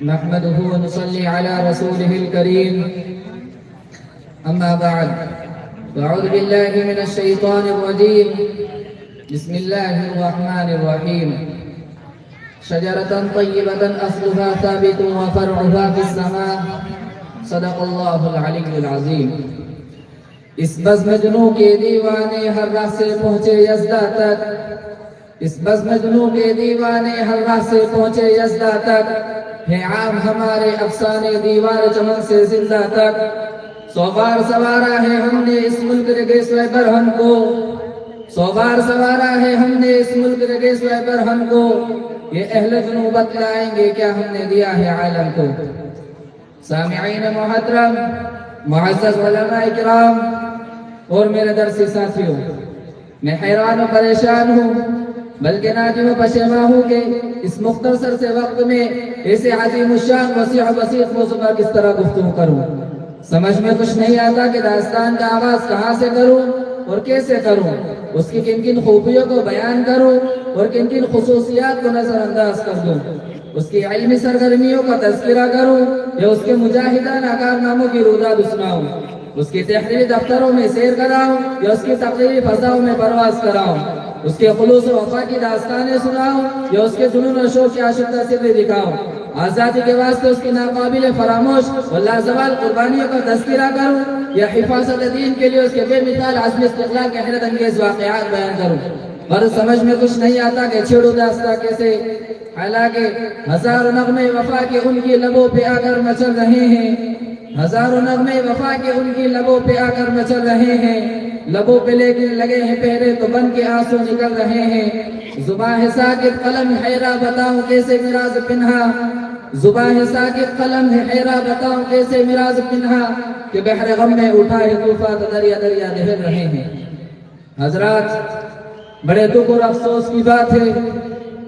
نحمده ونصلي على رسوله الكريم أما بعد فأعوذ بالله من الشيطان الرجيم بسم الله الرحمن الرحيم شجرة طيبة أصلها ثابت وفرعها في السماء صدق الله العلي العظيم اس بزم جنوں کے دیوانے ہر راہ سے پہنچے یزدہ تک اس بزم جنوں کے دیوانے ہر راہ سے پہنچے یزدہ تک ہے عام ہمارے افسانے دیوار چمن سے زندہ تک سو بار سوارا ہے ہم نے اس ملک رگے سوئے برہم کو سو بار سوارا ہے ہم نے اس ملک رگے سوئے برہم کو یہ اہل جنوں بتلائیں گے کیا ہم نے دیا ہے عالم کو سامعین محترم معزز علماء اکرام اور میرے درسی ساتھیوں میں حیران و پریشان ہوں بلکہ نادم و پشیماں ہوں کہ اس مختصر سے وقت میں ایسے عظیم الشان وسیع و بسیط موضوع پر کس طرح گفتگو کروں سمجھ میں کچھ نہیں آتا کہ داستان کا آغاز کہاں سے کروں اور کیسے کروں اس کی کن کن خوبیوں کو بیان کروں اور کن کن خصوصیات کو نظر انداز کر دوں اس کی علمی سرگرمیوں کا تذکرہ کروں یا اس کے مجاہدانہ کارناموں کی روداد سناؤں اس کی تحریری دفتروں میں سیر کراؤں یا اس کی تقریری فضاؤں میں پرواز کراؤں اس کے خلوص و وفا کی داستانیں سناؤں یا اس کے جنون و شوق کی عاشقانہ سریں دکھاؤں آزادی کے واسطے اس کی ناقابل فراموش اور لازوال قربانیوں کا تذکرہ کروں یا حفاظت دین کے لیے اس کے بے مثال عزم استقلال کے حیرت انگیز واقعات بیان کروں پر سمجھ میں کچھ نہیں آتا کہ چھیڑو داستہ کیسے حالانکہ ہزاروں نغمے وفا کے ان کی لبوں پہ آ کر مچل رہے ہیں ہزاروں نغمے وفا کے ان کی لبوں پہ آ کر مچل رہے ہیں لبوں پہ لیکن لگے ہیں پہرے تو بن کے آنسو نکل رہے ہیں زباں ہے ساکت قلم حیرہ بتاؤں کیسے میراز پنہا زباں ہے ساکت قلم ہے حیرہ بتاؤں کیسے میراز پنہا کہ بحر غم میں اٹھا ہے طوفان تو دریا دریا دہل رہے ہیں حضرات بڑے دکھ اور افسوس کی بات ہے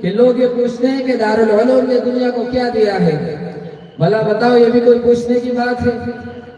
کہ لوگ یہ پوچھتے ہیں کہ دارالعلوم نے دنیا کو کیا دیا ہے بھلا بتاؤ یہ بھی کوئی پوچھنے کی بات ہے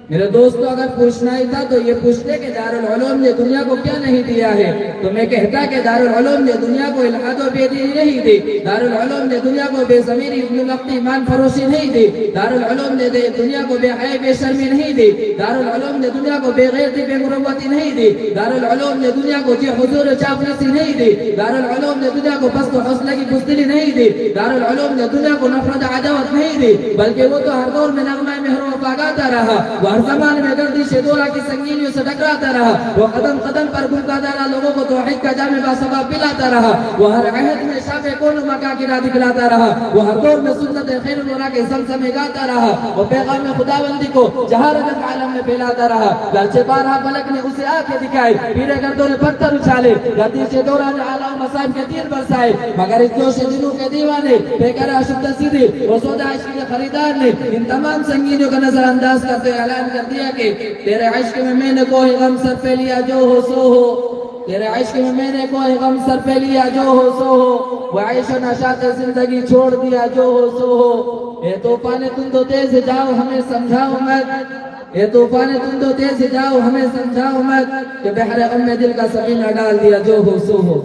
میرے دوستو اگر پوچھنا ہی تھا تو یہ پوچھتے کہ دارالعلوم نے دنیا کو کیا نہیں دیا ہے تو میں کہتا کہ دارالعلوم نے دنیا کو الحاد و بے دینی نہیں دی دارالعلوم نے دنیا کو بے ضمیری ابن وقتی ایمان فروشی نہیں دی دارالعلوم نے دنیا کو بے حیا بے شرمی نہیں دی دارالعلوم نے دنیا کو بے غیرتی بے مروتی نہیں دی دارالعلوم نے دنیا کو جی حضور چاپلوسی نہیں دی دارالعلوم نے دنیا کو بست و حوصلہ کی بزدلی نہیں دی دارالعلوم نے دنیا کو نفرت عداوت نہیں دی بلکہ وہ تو ہر دور میں نغمہ مہر و وفا گاتا رہا وہ ہر زمان میں گردش دورہ کی سنگینیوں سے ٹکراتا رہا وہ قدم قدم پر گلگاتا رہا لوگوں کو توحید کا جام باسباب پلاتا رہا وہ ہر عہد میں شاب کون مکہ کی راہ دکھلاتا رہا وہ ہر دور میں سنت خیر الورا کے زمزمے گاتا رہا وہ پیغام خداوندی کو جہارت عالم میں پھیلاتا رہا لالچے بارہ فلک نے اسے آنکھیں دکھائی پیرے گردوں نے پتھر اچھالے گردش دورہ نے اعلیٰ و مصائب کے تیر برسائے مگر اس جوش دلوں کے دیوانے بے قرار شدہ سیدھی وہ سودا عشق کے خریدار نے ان تمام سنگینیوں کا نظر انداز کرتے اعلان کر دیا کہ تیرے عشق میں نے کوئی غم سر پہ لیا جو ہو سو ہو تیرے عشق میں نے کوئی غم سر پہ لیا جو ہو سو ہو وہ عیش و نشاط زندگی چھوڑ دیا جو ہو سو ہو اے طوفان تم تو تیز جاؤ ہمیں سمجھاؤ مت اے طوفان تم تو تیز جاؤ ہمیں سمجھاؤ مت کہ بحر غم میں دل کا سکینہ ڈال دیا جو ہو سو ہو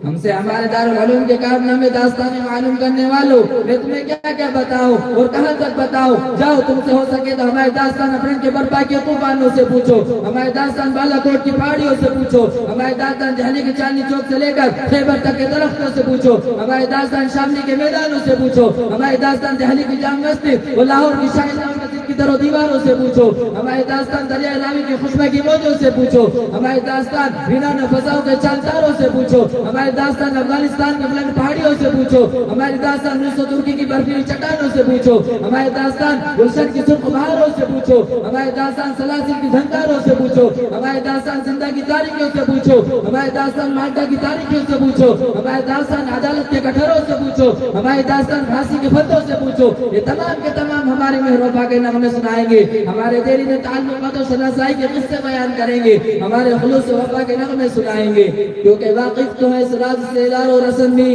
ہم سے ہمارے دارالعلوم کے کارنامے داستانیں معلوم کرنے والوں میں تمہیں کیا کیا بتاؤں اور کہاں تک بتاؤں جاؤ تم سے ہو سکے تو ہمارے داستان اپنے کے برپا کے طوفانوں سے پوچھو ہمارے داستان بالا کوٹ کی پہاڑیوں سے پوچھو ہمارے داستان دہلی کی چاندنی چوک سے لے کر خیبر تک کے درختوں سے پوچھو ہمارے داستان شاملی کے میدانوں سے پوچھو ہمارے داستان دہلی کی جامع مسجد اور لاہور کی شاہجہاں مسجد کی در و دیواروں سے پوچھو ہمارے داستان دریائے راوی کی خوشبو کی موجوں سے پوچھو ہمارے داستان ویران فضاؤں کے چاندتاروں سے پوچھو ہمارے داستان افغانستان کے بلند پہاڑیوں سے پوچھو ہماری داستان روس و ترکی کی برفیلی چٹانوں سے پوچھو ہمارے داستان گلشن کی سرخ بہاروں سے پوچھو ہمارے داستان سلاسل کی جھنکاروں سے پوچھو ہمارے داستان زندہ کی تاریخیوں سے پوچھو ہمارے داستان مالٹا کی تاریخیوں سے پوچھو ہمارے داستان عدالت کے کٹہروں سے پوچھو ہمارے داستان پھانسی کے پھندوں سے پوچھو یہ تمام کے تمام ہمارے مہر وفا کے نغمے سنائیں گے ہمارے دہلی میں تعلقات و شناسائی کے قصے بیان کریں گے ہمارے خلوص و وفا کے نغمے سنائیں گے کیونکہ واقف تو ہے اس راز سے دار و رسن بھی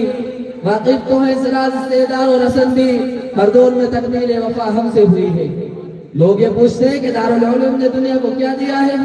واقف تو ہے اس راز سے دار و رسن بھی ہر دور میں تکمیل وفا ہم سے ہوئی ہے لوگ یہ پوچھتے ہیں کہ دارالعلوم نے دنیا کو کیا دیا ہے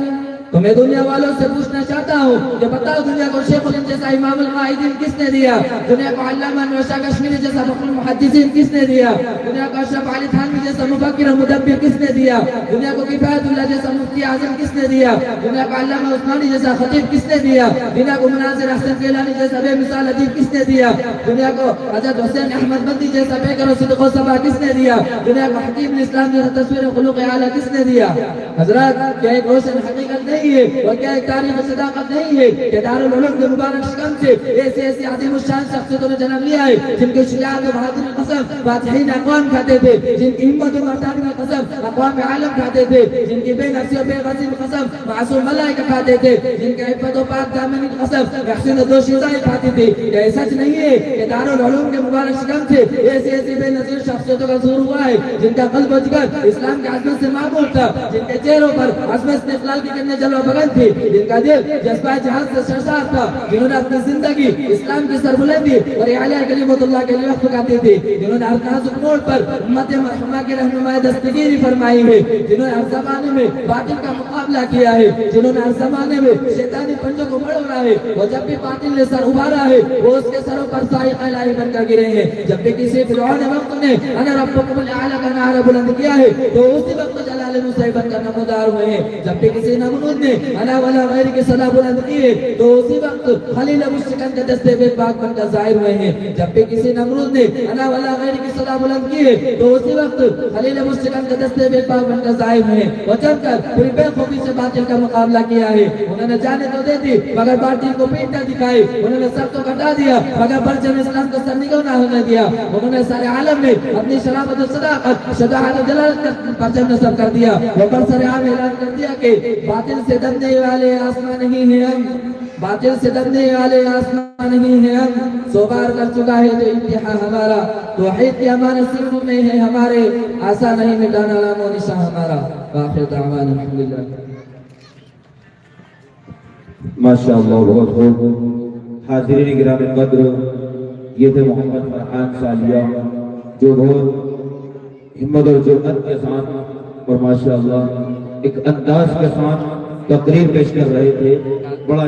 تو میں دنیا والوں سے پوچھنا چاہتا ہوں کہ بتاؤ دنیا کو شیخ الہند جیسا امام القائدین کس نے دیا؟ دنیا کو علامہ نوشہ کشمیری جیسا فخر المحدثین کس نے دیا؟ دنیا کو اشرف علی تھانوی جیسا مفکر و مدبر کس نے دیا؟ دنیا کو کفایت اللہ جیسا مفتی اعظم کس نے دیا؟ دنیا کو علامہ عثمانی جیسا خطیب کس نے دیا؟ دنیا کو مناظر احسن گیلانی جیسا بے مثال ادیب کس نے دیا؟ دنیا کو حضرت حسین احمد بندی جیسا پیکر و صدق و صبا کس نے دیا؟ دنیا کو حکیم الاسلام جیسا تصویر خلوق اعلیٰ کس نے دیا؟ حضرات کیا ایک روشن حقیقت نہیں ہے اور کیا ایک تاریخ صداقت نہیں ہے کہ دارالعلوم کے مبارک شکم سے ایسی عظیم الشان شخصیتوں نے جنم لیا ہے جن کے شجاعت و بہادری کی قسم فاتحین اقوام کھاتے تھے، جن کی ہمت و مردانہ کی قسم اقوام عالم کھاتے تھے، جن کی بے نفسی و بے غضی کی قسم معصوم ملائکہ کھاتے تھے، جن کے عفت و پاک دامنی کی قسم محسن و دوشیزہ کھاتی تھی۔ کیا یہ سچ نہیں ہے کہ دارالعلوم کے مبارک شکم سے ایسی بے نظیر شخصیتوں کا ظہور ہوا ہے جن کا قلب و جگر اسلام کی عظمت سے معمول تھا، جن کے چہروں پر عظمت استقلال کی کرنے جلوہ بغن تھی، جن کا دل جذبہ جہاد سے سرشار تھا، جنہوں نے اپنی زندگی اسلام کی سربلندی اور اعلیٰ کلمت اللہ کے لیے وقف کرتی تھی، جنہوں نے ہر نازک موڑ پر امت مرحومہ کی رہنمائی دستگیری فرمائی ہے، جنہوں نے ہر زمانے میں باطل کا مقابلہ کیا ہے، جنہوں نے ہر زمانے میں شیطانی پنجوں کو بڑھوڑا ہے، اور جب بھی باطل نے سر ابھارا ہے وہ اس کے سروں پر صاعقہ الہی بن کر گرے ہیں۔ جب بھی کسی فرعون وقت نے انا ربکم الاعلی کا نعرہ بلند کیا ہے تو اسی وقت جلال موسیٰ بن کر نمودار ہوئے ہیں۔ جب بھی کسی نمرود نے انا ولا غیر کی صدا بلند کی ہے تو اسی وقت خلیل مشرکان کے دستے بے پاک بن کر ظاہر ہوئے ہیں۔ جب بھی کسی نمرود نے انا ولا غیر کی صدا بلند کی ہے تو اسی وقت خلیل مشرکان کے دستے بے پاک بن کر ظاہر ہوئے ہیں، اور جب کر پوری بے خوفی سے باطل کا مقابلہ کیا ہے۔ انہوں نے جانے تو دے دی مگر باطل کو پیٹ نہ دکھائی، انہوں نے سر تو کٹا دیا مگر پرچم اسلام کو سر نگو نہ ہونے دیا، انہوں نے سارے عالم میں اپنی شرافت و صداقت شجاعت و جلالت کا پرچم نصب کر دیا، اور برسر عام اعلان کر دیا کہ باطل سے دبنے والے آسمان نہیں ہیں ہم، باطل سے دبنے والے آسمان نہیں ہیں ہم، سو بار کر چکا ہے جو انتہا ہمارا، توحید کی ہمارے سینوں میں ہے ہمارے، آسا نہیں مٹانا نام و نشان ہمارا۔ آخر دعوانا الحمدللہ۔ ماشاءاللہ، بہت خوب۔ حاضرین گرامی قدر، یہ تھے محمد فرحان سالیہ جو بہت ہمت اور جرأت کے ساتھ اور ماشاءاللہ ایک انداز کے ساتھ تقریر پیش کر رہے تھے۔ بڑا